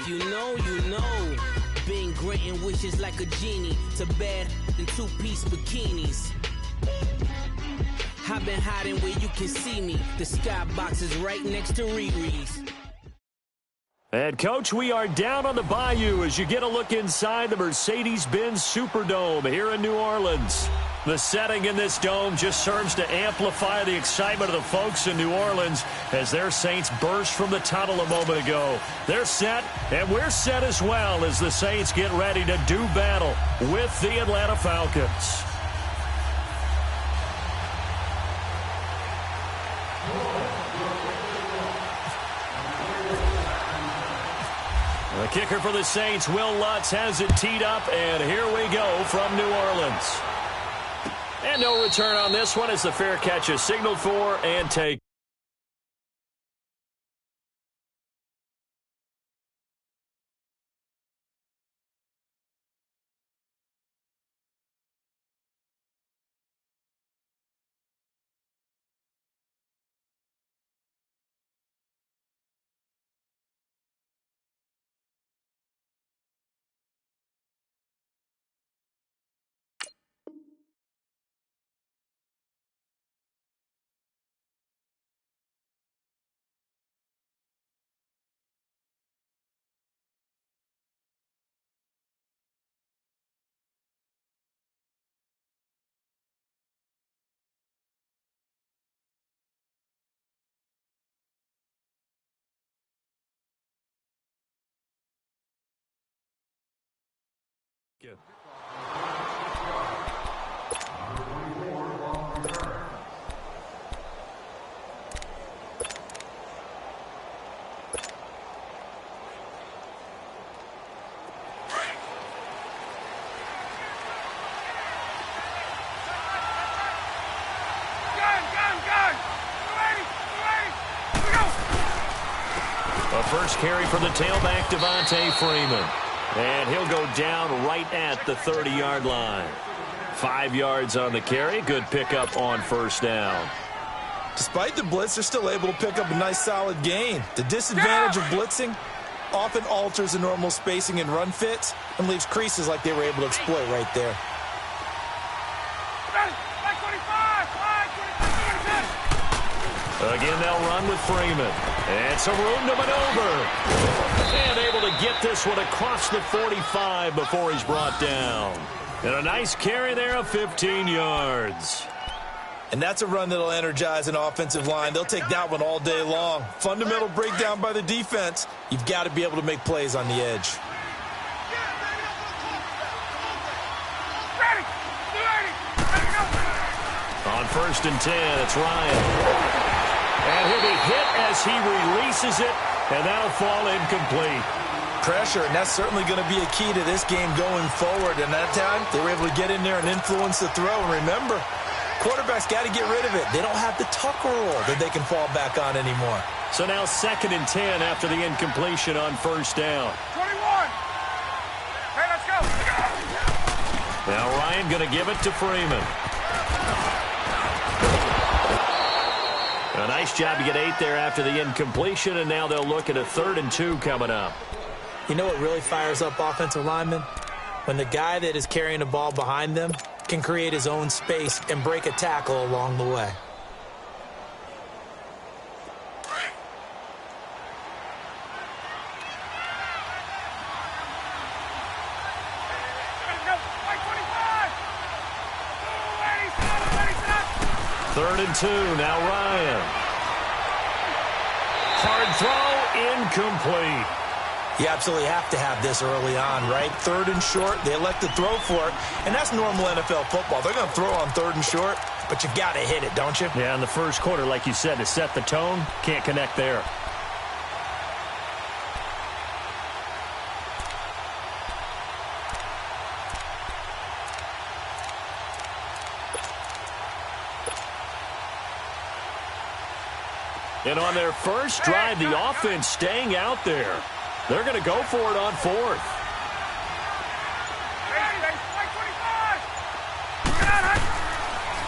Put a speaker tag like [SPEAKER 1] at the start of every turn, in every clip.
[SPEAKER 1] you know. Being granting wishes like a genie to bed in two-piece bikinis. I've been hiding where you can see me. The skybox is right next to Riri's.
[SPEAKER 2] And, Coach, we are down on the bayou as you get a look inside the Mercedes-Benz Superdome here in New Orleans. The setting in this dome just serves to amplify the excitement of the folks in New Orleans as their Saints burst from the tunnel a moment ago. They're set, and we're set as well as the Saints get ready to do battle with the Atlanta Falcons. The kicker for the Saints, Will Lutz, has it teed up, and here we go from New Orleans. And no return on this one as the fair catch is signaled for and taken. Good. A first carry for the tailback, Devontae Freeman. And he'll go down right at the 30-yard line. 5 yards on the carry. Good pickup on first down.
[SPEAKER 3] Despite the blitz, they're still able to pick up a nice solid gain. The disadvantage of blitzing often alters the normal spacing and run fits and leaves creases like they were able to exploit right there.
[SPEAKER 2] Again, they'll run with Freeman. And some room to maneuver. And able to get this one across the 45 before he's brought down. And a nice carry there of 15 yards.
[SPEAKER 3] And that's a run that'll energize an offensive line. They'll take that one all day long. Fundamental breakdown by the defense. You've got to be able to make plays on the edge.
[SPEAKER 2] On 1st and 10, it's Ryan. And he'll be hit as he releases it, and that'll fall incomplete.
[SPEAKER 3] Pressure, and that's certainly going to be a key to this game going forward. And that time, they were able to get in there and influence the throw. And remember, quarterbacks got to get rid of it. They don't have the tucker roll that they can fall back on anymore.
[SPEAKER 2] So now 2nd and 10 after the incompletion on first down.
[SPEAKER 4] 21. Hey, let's go.
[SPEAKER 2] Now Ryan going to give it to Freeman. A nice job to get 8 there after the incompletion, and now they'll look at a 3rd and 2 coming up.
[SPEAKER 3] You know what really fires up offensive linemen? When the guy that is carrying the ball behind them can create his own space and break a tackle along the way.
[SPEAKER 2] Third and 2, now Ryan. Hard throw, incomplete.
[SPEAKER 3] You absolutely have to have this early on, right? 3rd and short, they elect to throw for it, and that's normal NFL football. They're going to throw on 3rd and short, but you got to hit it, don't you?
[SPEAKER 2] Yeah, in the first quarter, like you said, to set the tone, can't connect there. And on their first drive, the offense staying out there. They're going to go for it on 4th.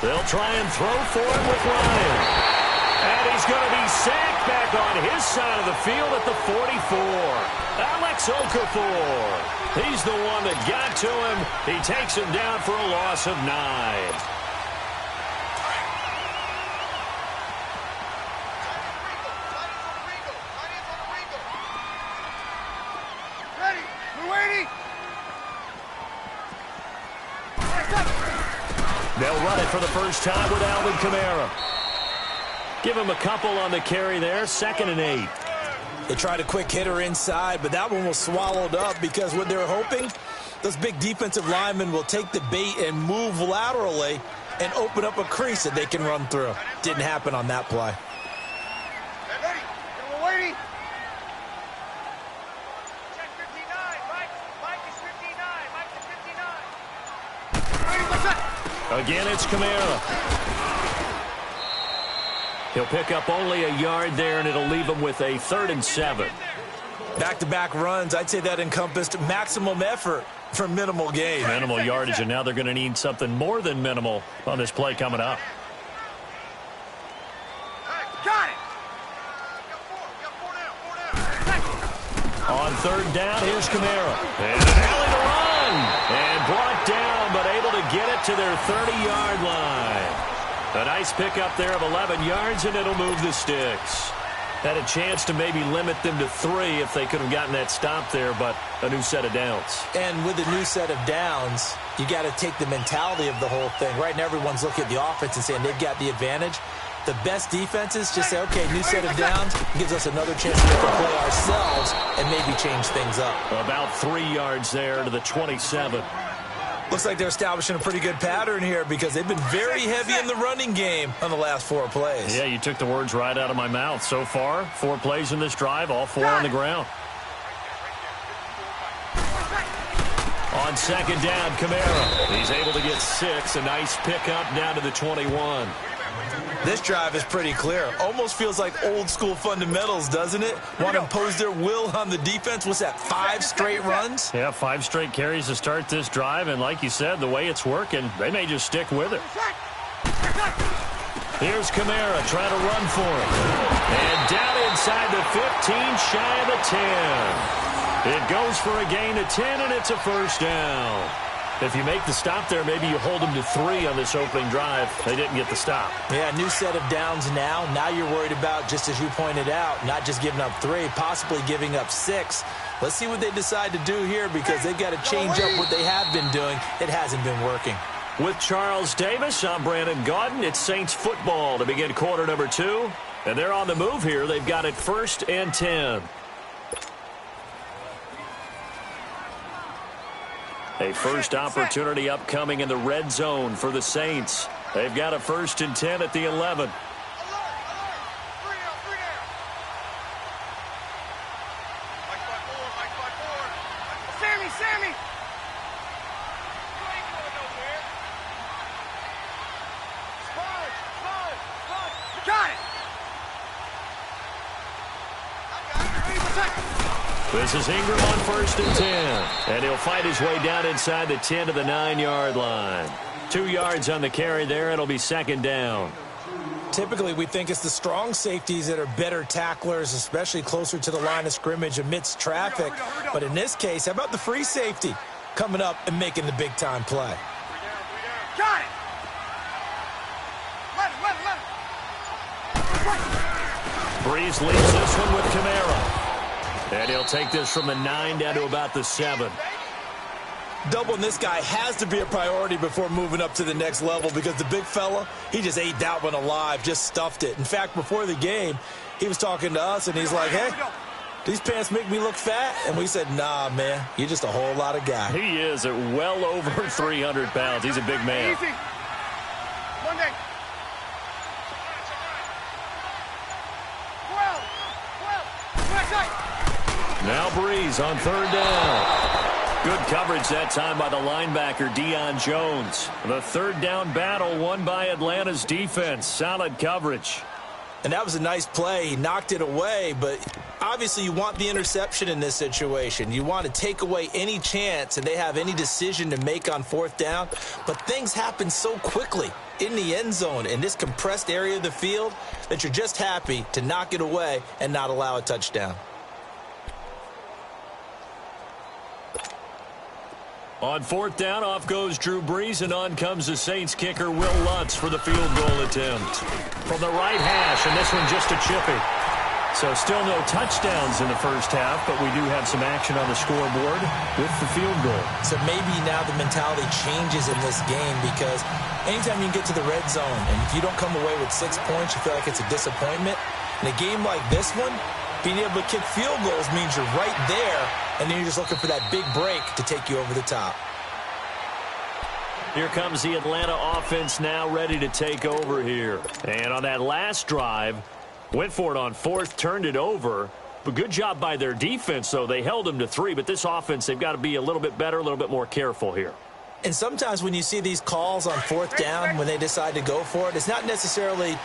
[SPEAKER 2] They'll try and throw for it with Ryan. And he's going to be sacked back on his side of the field at the 44. Alex Okafor. He's the one that got to him. He takes him down for a loss of 9. They'll run it for the first time with Alvin Kamara. Give him a couple on the carry there. 2nd and 8.
[SPEAKER 3] They tried a quick hitter inside, but that one was swallowed up because what they're hoping, those big defensive linemen will take the bait and move laterally and open up a crease that they can run through. Didn't happen on that play.
[SPEAKER 2] Again, it's Kamara. He'll pick up only a yard there, and it'll leave him with a 3rd and 7.
[SPEAKER 3] Back-to-back runs, I'd say that encompassed maximum effort for minimal gain.
[SPEAKER 2] Minimal yardage, and now they're going to need something more than minimal on this play coming up.
[SPEAKER 4] Got it.
[SPEAKER 2] On 3rd down, here's Kamara. And an alley to run. And brought down, but able to get it to their 30-yard line. A nice pickup there of 11 yards, and it'll move the sticks. Had a chance to maybe limit them to 3 if they could have gotten that stop there, but a new set of downs.
[SPEAKER 3] And with a new set of downs, you got to take the mentality of the whole thing. Right now, everyone's looking at the offense and saying they've got the advantage. The best defenses just say, okay, new set of downs, gives us another chance to make a play ourselves and maybe change things up.
[SPEAKER 2] About 3 yards there to the 27.
[SPEAKER 3] Looks like they're establishing a pretty good pattern here because they've been very heavy in the running game on the last 4 plays.
[SPEAKER 2] Yeah, you took the words right out of my mouth. So far, 4 plays in this drive, all 4 on the ground. On 2nd down, Kamara. He's able to get 6. A nice pickup down to the 21.
[SPEAKER 3] This drive is pretty clear. Almost feels like old school fundamentals, doesn't it? Want to impose their will on the defense. What's that, 5 straight runs?
[SPEAKER 2] Yeah, 5 straight carries to start this drive. And like you said, the way it's working, they may just stick with it. Here's Kamara trying to run for it. And down inside the 15, shy of the 10. It goes for a gain of 10, and it's a 1st down. If you make the stop there, maybe you hold them to 3 on this opening drive. They didn't get the stop.
[SPEAKER 3] Yeah, new set of downs now. Now you're worried about, just as you pointed out, not just giving up 3, possibly giving up 6. Let's see what they decide to do here because they've got to change up what they have been doing. It hasn't been working.
[SPEAKER 2] With Charles Davis, I'm Brandon Gaudin. It's Saints football to begin quarter number 2. And they're on the move here. They've got it 1st and 10. A first opportunity upcoming in the red zone for the Saints. They've got a 1st and 10 at the 11.
[SPEAKER 4] Sammy! Got it!
[SPEAKER 2] This is Ingram on 1st and 10. And he'll fight his way down inside the 10 to the 9-yard line. 2 yards on the carry there. It'll be 2nd down.
[SPEAKER 3] Typically, we think it's the strong safeties that are better tacklers, especially closer to the line of scrimmage amidst traffic. But in this case, how about the free safety coming up and making the big-time play?
[SPEAKER 4] Got it! Let him.
[SPEAKER 2] Breeze leads this one with Kamara. And he'll take this from the 9 down to about the 7.
[SPEAKER 3] Doubling this guy has to be a priority before moving up to the next level because the big fella, he just ate that one alive, just stuffed it. In fact, before the game, he was talking to us, and he's like, hey, these pants make me look fat? And we said, nah, man, you're just a whole lot of guy.
[SPEAKER 2] He is at well over 300 pounds. He's a big man.
[SPEAKER 4] Easy. Monday. 12.
[SPEAKER 2] Now Breeze on 3rd down. Good coverage that time by the linebacker, Deion Jones. The 3rd down battle won by Atlanta's defense. Solid coverage.
[SPEAKER 3] And that was a nice play. He knocked it away, but obviously you want the interception in this situation. You want to take away any chance and they have any decision to make on fourth down. But things happen so quickly in the end zone in this compressed area of the field that you're just happy to knock it away and not allow a touchdown.
[SPEAKER 2] On fourth down, off goes Drew Brees, and on comes the Saints kicker, Will Lutz, for the field goal attempt. From the right hash, and this one just a chippy. So still no touchdowns in the first half, but we do have some action on the scoreboard with the field goal.
[SPEAKER 3] So maybe now the mentality changes in this game because anytime you get to the red zone, and if you don't come away with 6 points, you feel like it's a disappointment. In a game like this one, being able to kick field goals means you're right there, and then you're just looking for that big break to take you over the top.
[SPEAKER 2] Here comes the Atlanta offense now ready to take over here. And on that last drive, went for it on fourth, turned it over. But good job by their defense, though. They held them to 3, but this offense, they've got to be a little bit better, a little bit more careful here.
[SPEAKER 3] And sometimes when you see these calls on fourth down, when they decide to go for it, it's not necessarily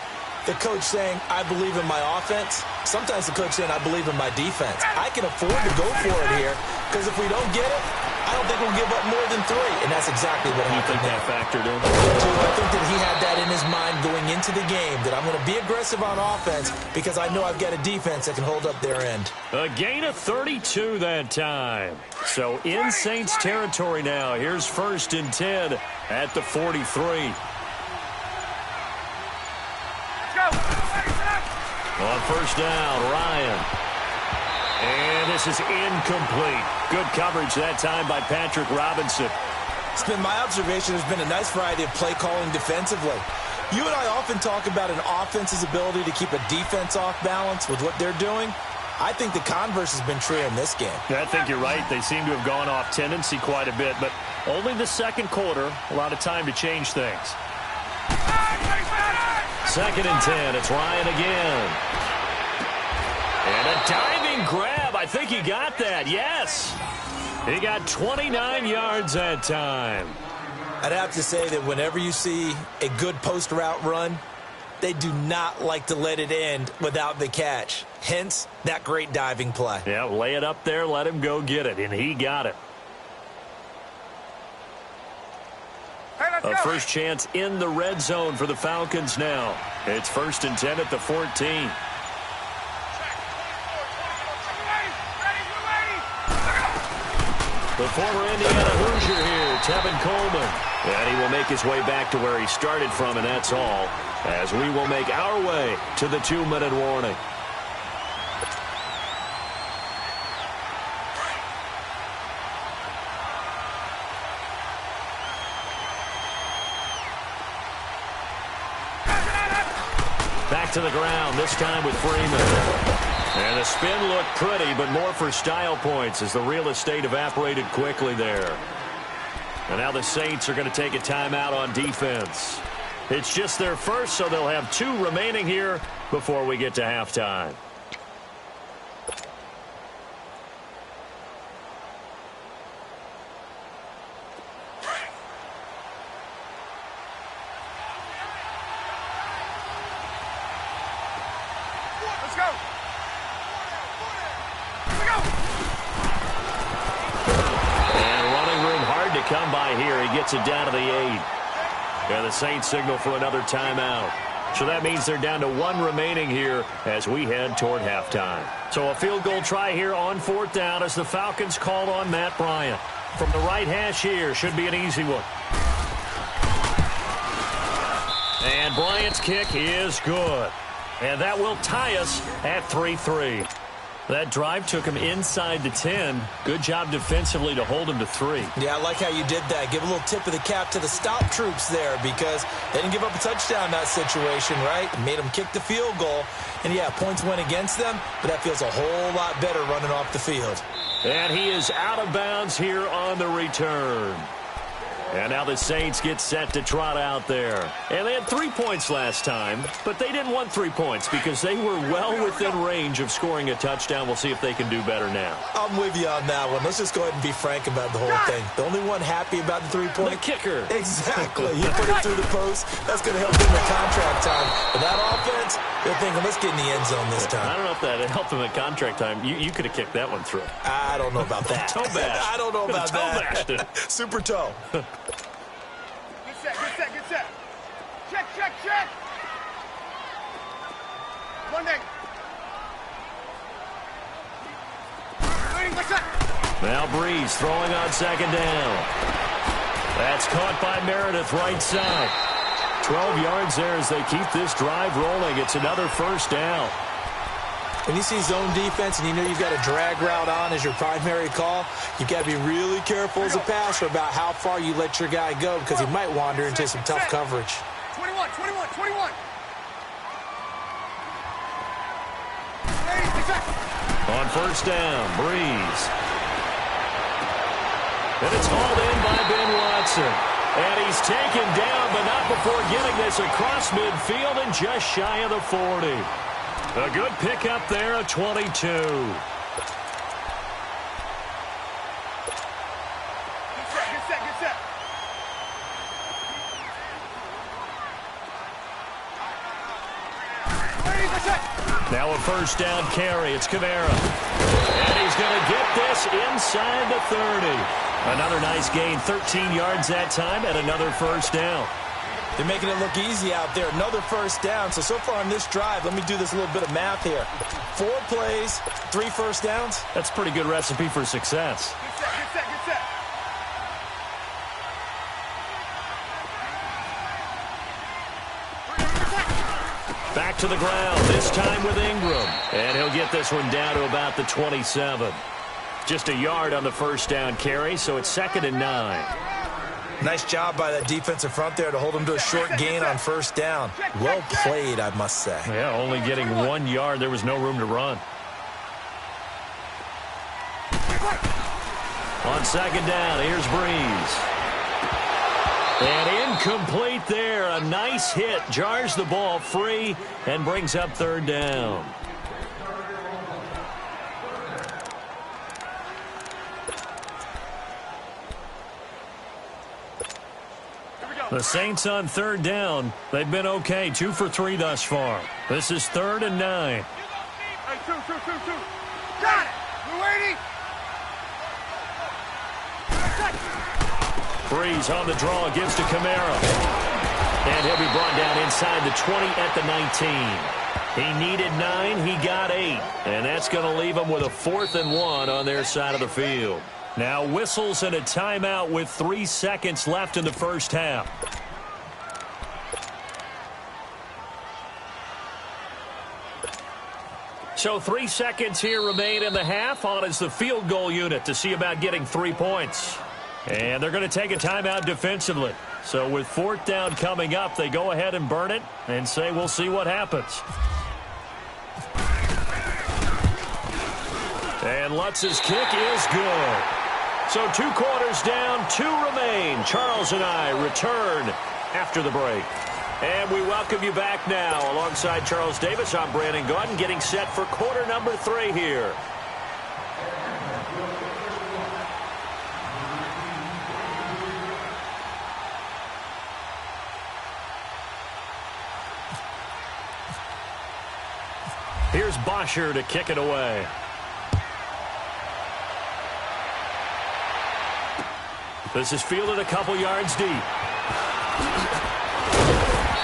[SPEAKER 3] the coach saying, I believe in my offense. Sometimes the coach saying, I believe in my defense. I can afford to go for it here because if we don't get it, I don't think we'll give up more than 3. And that's exactly what happened.
[SPEAKER 2] You think that factored in?
[SPEAKER 3] I think that he had that in his mind going into the game, that I'm going to be aggressive on offense because I know I've got a defense that can hold up their end.
[SPEAKER 2] A gain of 32 that time. So in Saints territory now. Here's 1st and 10 at the 43. On first down, Ryan. And this is incomplete. Good coverage that time by Patrick Robinson.
[SPEAKER 3] It's been my observation there's been a nice variety of play calling defensively. You and I often talk about an offense's ability to keep a defense off balance with what they're doing. I think the converse has been true in this game.
[SPEAKER 2] Yeah, I think you're right. They seem to have gone off tendency quite a bit, but only the second quarter, a lot of time to change things. 2nd and 10. It's Ryan again. And a diving grab. I think he got that. Yes. He got 29 yards that time.
[SPEAKER 3] I'd have to say that whenever you see a good post route run, they do not like to let it end without the catch. Hence, that great diving play.
[SPEAKER 2] Yeah, lay it up there, let him go get it, and he got it. A first chance in the red zone for the Falcons now. It's 1st and 10 at the 14. The former Indiana Hoosier here, Tevin Coleman. And he will make his way back to where he started from, and that's all, as we will make our way to the 2-minute warning. Back to the ground, this time with Freeman. And the spin looked pretty, but more for style points as the real estate evaporated quickly there. And now the Saints are going to take a timeout on defense. It's just their first, so they'll have 2 remaining here before we get to halftime. Come by here. He gets it down to the 8. And the Saints signal for another timeout. So that means they're down to 1 remaining here as we head toward halftime. So a field goal try here on 4th down as the Falcons called on Matt Bryant. From the right hash here, should be an easy one. And Bryant's kick is good. And that will tie us at 3-3. That drive took him inside the 10. Good job defensively to hold him to 3.
[SPEAKER 3] Yeah, I like how you did that. Give a little tip of the cap to the stop troops there because they didn't give up a touchdown in that situation, right? It made them kick the field goal. And, yeah, points went against them, but that feels a whole lot better running off the field.
[SPEAKER 2] And he is out of bounds here on the return. And now the Saints get set to trot out there. And they had 3 points last time, but they didn't want 3 points because they were well within range of scoring a touchdown. We'll see if they can do better now.
[SPEAKER 3] I'm with you on that one. Let's just go ahead and be frank about the whole thing. The only one happy about the 3-point.
[SPEAKER 2] The kicker.
[SPEAKER 3] Exactly. You put it through the post. That's going to help him in contract time. But that offense, They're thinking, let's get in the end zone this time.
[SPEAKER 2] I don't know if that helped him at contract time. You could have kicked that one through.
[SPEAKER 3] I don't know about that.
[SPEAKER 2] Toe bash.
[SPEAKER 3] I don't know about that.
[SPEAKER 2] Toe
[SPEAKER 3] Super toe.
[SPEAKER 4] Good set, good set, good set. Check, check, check. Monday.
[SPEAKER 2] Now Breeze throwing on second down. That's caught by Meredith right side. 12 yards there as they keep this drive rolling. It's another first down.
[SPEAKER 3] When you see zone defense and you know you've got a drag route on as your primary call, you've got to be really careful as a passer about how far you let your guy go because he might wander into some tough coverage.
[SPEAKER 4] 21, 21, 21.
[SPEAKER 2] On first down, Breeze. And it's hauled in by Ben Watson. And he's taken down, but not before getting this across midfield and just shy of the 40. A good pickup there of 22.
[SPEAKER 4] Good set, good set, good set.
[SPEAKER 2] Now a first down carry. It's Kamara. And he's going to get this inside the 30. Another nice gain, 13 yards that time, and another first down.
[SPEAKER 3] They're making it look easy out there. Another first down. So far on this drive, let me do this little bit of math here. 4 plays, 3 first downs.
[SPEAKER 2] That's a pretty good recipe for success.
[SPEAKER 4] Good set, good set, good set.
[SPEAKER 2] Back to the ground, this time with Ingram. And he'll get this one down to about the 27. Just a yard on the first down carry, so it's 2nd and 9.
[SPEAKER 3] Nice job by that defensive front there to hold him to a short gain on first down. Well played, I must say.
[SPEAKER 2] Yeah, only getting 1 yard. There was no room to run. On second down, here's Breeze. And incomplete there. A nice hit. Jars the ball free and brings up 3rd down. The Saints on 3rd down. They've been okay. 2 for 3 thus far. This is 3rd and 9.
[SPEAKER 4] Hey, two. Got it. We're waiting.
[SPEAKER 2] Breeze on the draw, gives to Kamara. And he'll be brought down inside the 20 at the 19. He needed 9, he got 8. And that's going to leave him with a 4th and 1 on their side of the field. Now whistles and a timeout with 3 seconds left in the first half. So 3 seconds here remain in the half. On is the field goal unit to see about getting 3 points. And they're going to take a timeout defensively. So with 4th down coming up, they go ahead and burn it and say we'll see what happens. And Lutz's kick is good. So 2 quarters down, 2 remain. Charles and I return after the break. And we welcome you back now. Alongside Charles Davis, I'm Brandon Gaudin, getting set for quarter number 3 here. Here's Bosher to kick it away. This is fielded a couple yards deep.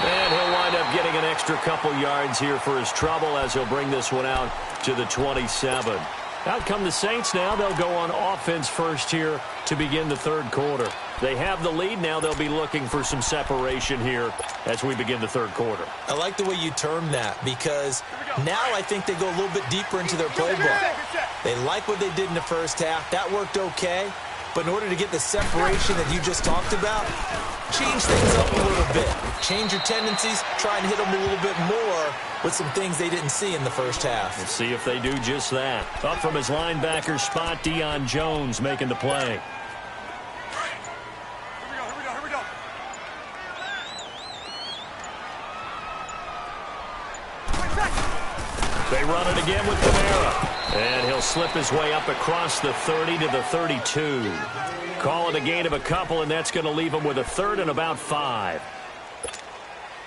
[SPEAKER 2] And he'll wind up getting an extra couple yards here for his trouble as he'll bring this one out to the 27. Out come the Saints now. They'll go on offense first here to begin the 3rd quarter. They have the lead. Now they'll be looking for some separation here as we begin the 3rd quarter.
[SPEAKER 3] I like the way you termed that because now I think they go a little bit deeper into their playbook. They like what they did in the first half. That worked okay. But in order to get the separation that you just talked about, change things up a little bit. Change your tendencies. Try and hit them a little bit more with some things they didn't see in the first half.
[SPEAKER 2] Let's see if they do just that. Up from his linebacker spot, Deion Jones making the play.
[SPEAKER 4] Here we go.
[SPEAKER 2] They run it again with Kamara. And he'll slip his way up across the 30 to the 32. Call it a gain of a couple, and that's going to leave him with a 3rd and about 5.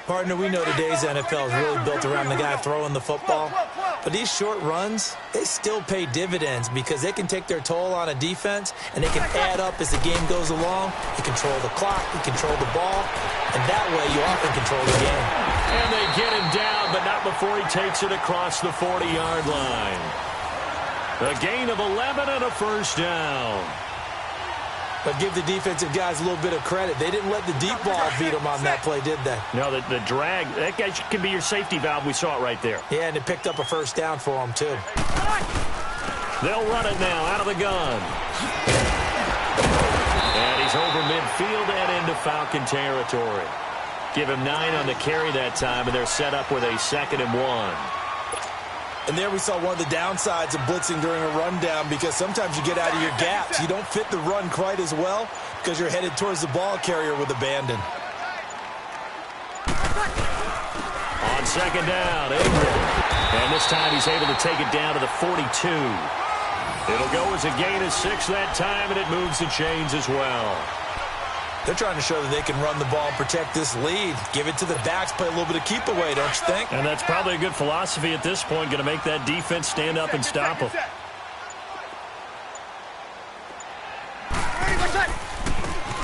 [SPEAKER 3] Partner, we know today's NFL is really built around the guy throwing the football. But these short runs, they still pay dividends because they can take their toll on a defense, and they can add up as the game goes along. You control the clock, you control the ball, and that way you often control the game.
[SPEAKER 2] And they get him down, but not before he takes it across the 40-yard line. A gain of 11 and a first down.
[SPEAKER 3] But give the defensive guys a little bit of credit. They didn't let the deep ball beat them on that play, did they?
[SPEAKER 2] No, the drag, that guy can be your safety valve. We saw it right there.
[SPEAKER 3] Yeah, and they picked up a first down for them, too.
[SPEAKER 2] They'll run it now out of the gun. And he's over midfield and into Falcon territory. Give him 9 on the carry that time, and they're set up with a 2nd and 1.
[SPEAKER 3] And there we saw one of the downsides of blitzing during a rundown, because sometimes you get out of your gaps. You don't fit the run quite as well because you're headed towards the ball carrier with abandon.
[SPEAKER 2] On 2nd down, Ingram. And this time he's able to take it down to the 42. It'll go as a gain of 6 that time, and it moves the chains as well.
[SPEAKER 3] They're trying to show that they can run the ball and protect this lead. Give it to the backs, play a little bit of keep away, don't you think?
[SPEAKER 2] And that's probably a good philosophy at this point, going to make that defense stand up and stop them.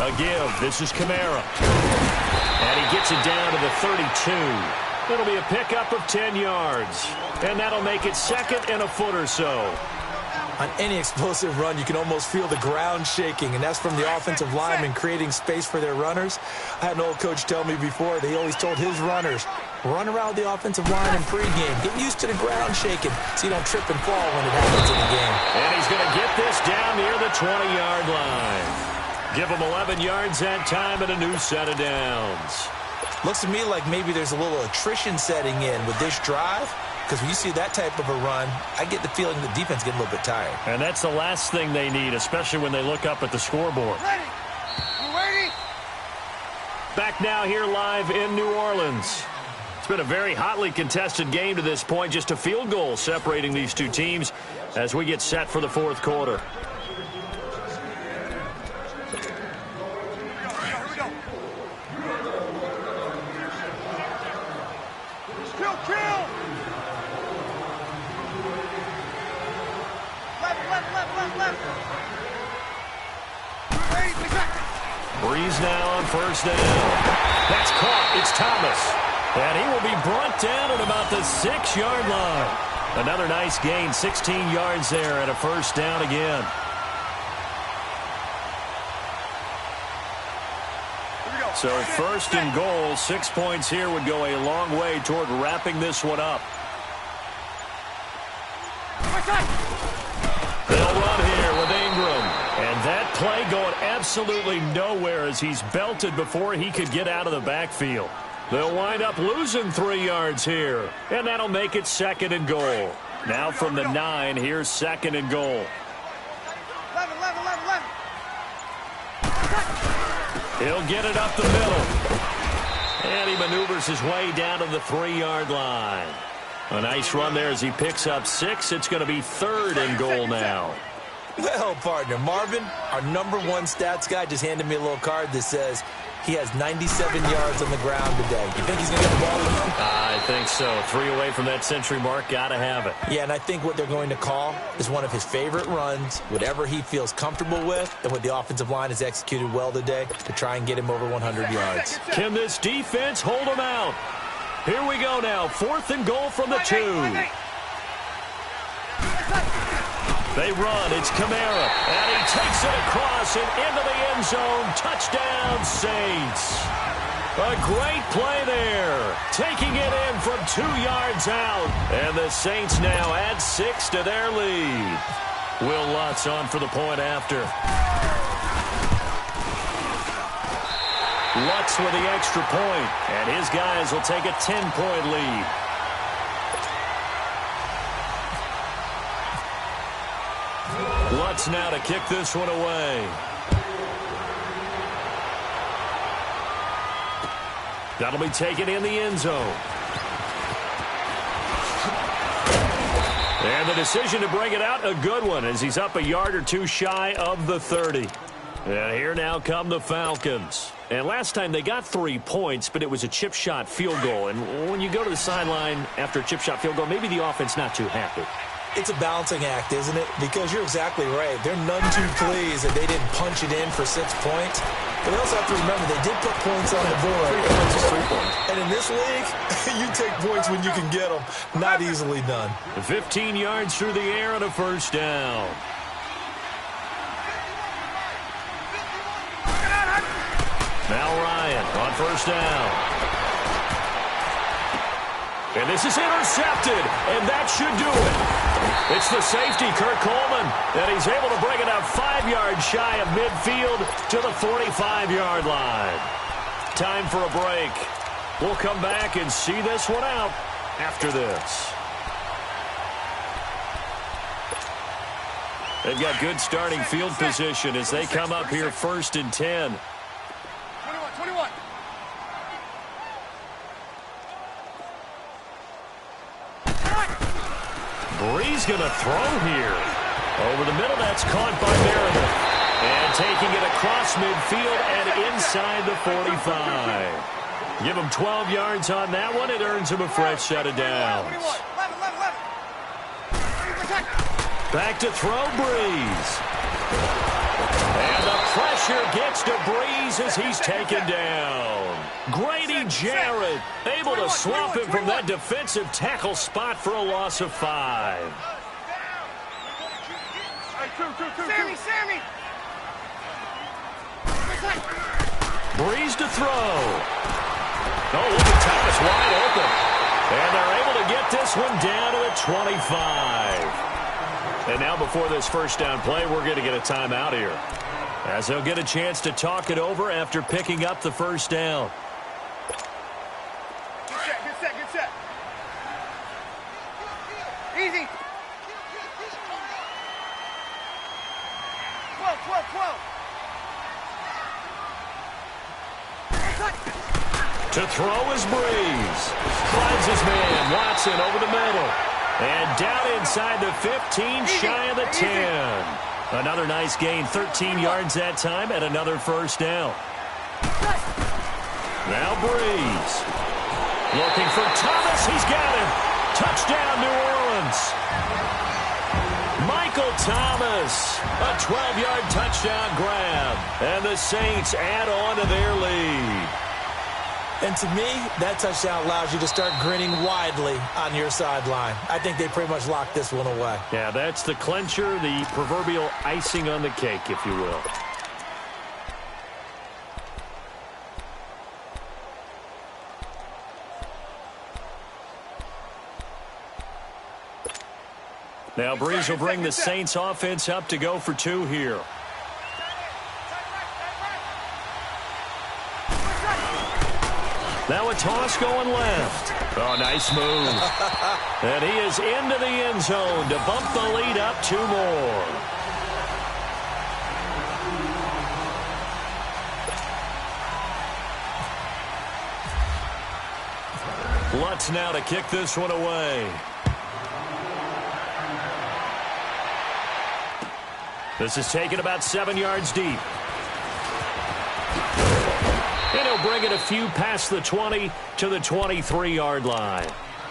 [SPEAKER 2] A give. This is Kamara. And he gets it down to the 32. It'll be a pickup of 10 yards. And that'll make it 2nd and a foot or so.
[SPEAKER 3] On any explosive run, you can almost feel the ground shaking, and that's from the offensive linemen creating space for their runners. I had an old coach tell me before, he always told his runners, run around the offensive line in pregame. Get used to the ground shaking so you don't trip and fall when it happens in the game.
[SPEAKER 2] And he's going to get this down near the 20-yard line. Give him 11 yards that time and a new set of downs.
[SPEAKER 3] Looks to me like maybe there's a little attrition setting in with this drive. Because when you see that type of a run, I get the feeling the defense getting a little bit tired.
[SPEAKER 2] And that's the last thing they need, especially when they look up at the scoreboard.
[SPEAKER 4] Ready? You ready?
[SPEAKER 2] Back now here live in New Orleans. It's been a very hotly contested game to this point. Just a field goal separating these two teams as we get set for the 4th quarter. Breeze now on 1st down. That's caught. It's Thomas. And he will be brought down at about the 6-yard line. Another nice gain, 16 yards there and a 1st down again. So 1st and goal, 6 points here would go a long way toward wrapping this one up. They'll run here with Ingram. And that play going absolutely nowhere as he's belted before he could get out of the backfield. They'll wind up losing 3 yards here. And that'll make it 2nd and goal. Now from the 9, here's 2nd and goal.
[SPEAKER 4] 11.
[SPEAKER 2] He'll get it up the middle. And he maneuvers his way down to the 3-yard line. A nice run there as he picks up 6. It's going to be 3rd and goal now.
[SPEAKER 3] Well, partner, Marvin, our #1 stats guy, just handed me a little card that says he has 97 yards on the ground today. You think he's going to get the ball again?
[SPEAKER 2] I think so. 3 away from that century mark. Got to have it.
[SPEAKER 3] Yeah, and I think what they're going to call is one of his favorite runs, whatever he feels comfortable with, and what the offensive line has executed well today to try and get him over 100 yards.
[SPEAKER 2] Can this defense hold him out? Here we go now. 4th and goal from the 2. They run. It's Kamara. And he takes it across and into the end zone. Touchdown, Saints. A great play there. Taking it in from 2 yards out. And the Saints now add 6 to their lead. Will Lutz on for the point after. Lutz with the extra point. And his guys will take a 10-point lead. Lutz now to kick this one away. That'll be taken in the end zone. And the decision to bring it out, a good one, as he's up a yard or two shy of the 30. And here now come the Falcons. And last time they got 3 points, but it was a chip shot field goal. And when you go to the sideline after a chip shot field goal, maybe the offense not too happy.
[SPEAKER 3] It's a balancing act, isn't it? Because you're exactly right. They're none too pleased that they didn't punch it in for 6 points. But they also have to remember they did put points on the board.
[SPEAKER 2] 3 points is 3 points.
[SPEAKER 3] And in this league, you take points when you can get them. Not easily done.
[SPEAKER 2] 15 yards through the air and a first down. Now Ryan on first down. And this is intercepted, and that should do it. It's the safety, Kurt Coleman, and he's able to bring it out 5 yards shy of midfield to the 45-yard line. Time for a break. We'll come back and see this one out after this. They've got good starting field position as they come up here 1st and 10.
[SPEAKER 4] 21.
[SPEAKER 2] Bree's going to throw here. Over the middle, that's caught by Meredith. And taking it across midfield and inside the 45. Give him 12 yards on that one. It earns him a fresh set of downs.
[SPEAKER 4] 11.
[SPEAKER 2] Back to throw, Breeze. And the pressure gets to Breeze as he's taken down. Grady Jarrett able to swamp him from that defensive tackle spot for a loss of 5.
[SPEAKER 4] Sammy.
[SPEAKER 2] Breeze to throw. Oh, look at Thomas wide open. And they're able to get this one down to the 25. And now before this first down play, we're going to get a timeout here, as they'll get a chance to talk it over after picking up the first down.
[SPEAKER 4] Good set. Easy. 12.
[SPEAKER 2] To throw is Breeze. Finds his man, Watson, over the middle. And down inside the 15, shy of the 10. Another nice gain, 13 yards that time, and another first down. Now Breeze. Looking for Thomas. He's got him. Touchdown, New Orleans. Michael Thomas. A 12-yard touchdown grab. And the Saints add on to their lead.
[SPEAKER 3] And to me, that touchdown allows you to start grinning widely on your sideline. I think they pretty much locked this one away.
[SPEAKER 2] Yeah, that's the clincher, the proverbial icing on the cake, if you will. Now Breeze will bring the Saints offense up to go for 2 here. Now a toss going left. Oh, nice move. And he is into the end zone to bump the lead up 2 more. Lutz now to kick this one away. This is taken about 7 yards deep. And he'll bring it a few past the 20 to the 23-yard line.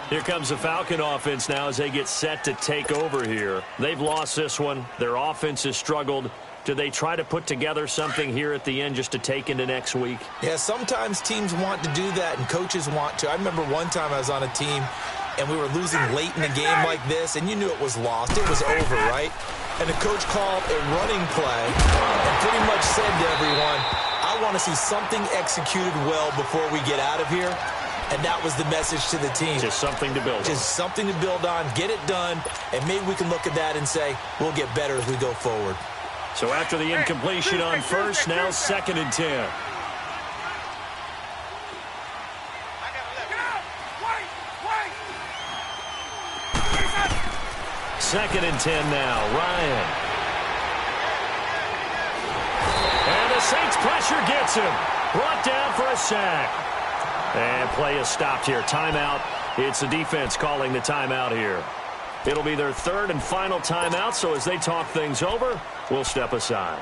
[SPEAKER 2] Here comes the Falcon offense now as they get set to take over here. They've lost this one. Their offense has struggled. Do they try to put together something here at the end just to take into next week?
[SPEAKER 3] Yeah, sometimes teams want to do that and coaches want to. I remember one time I was on a team and we were losing late in the game like this, and you knew it was lost. It was over, right? And the coach called a running play and pretty much said to everyone, I want to see something executed well before we get out of here. And that was the message to the team.
[SPEAKER 2] Just something to build on.
[SPEAKER 3] Just something to build on, get it done, and maybe we can look at that and say, we'll get better as we go forward.
[SPEAKER 2] So after the incompletion on first, now 2nd and 10. Second and 10 now, Ryan. And the Saints pressure gets him. Brought down for a sack. And play is stopped here. Timeout. It's the defense calling the timeout here. It'll be their 3rd and final timeout, so as they talk things over, we'll step aside.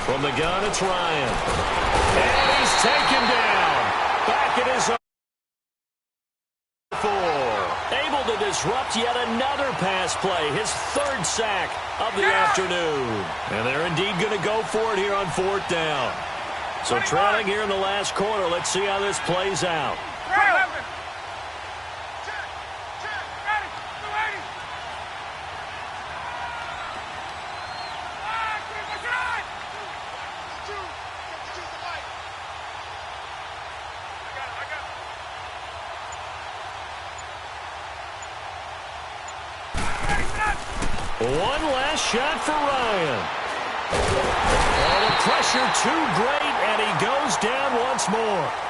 [SPEAKER 2] From the gun, it's Ryan. And he's taken down. Back at his own 4. Able to disrupt yet another pass play. His third sack of the afternoon. And they're indeed going to go for it here on 4th down. So trailing here in the last quarter. Let's see how this plays out. One last shot for Ryan. And the pressure too great, and he goes down once more.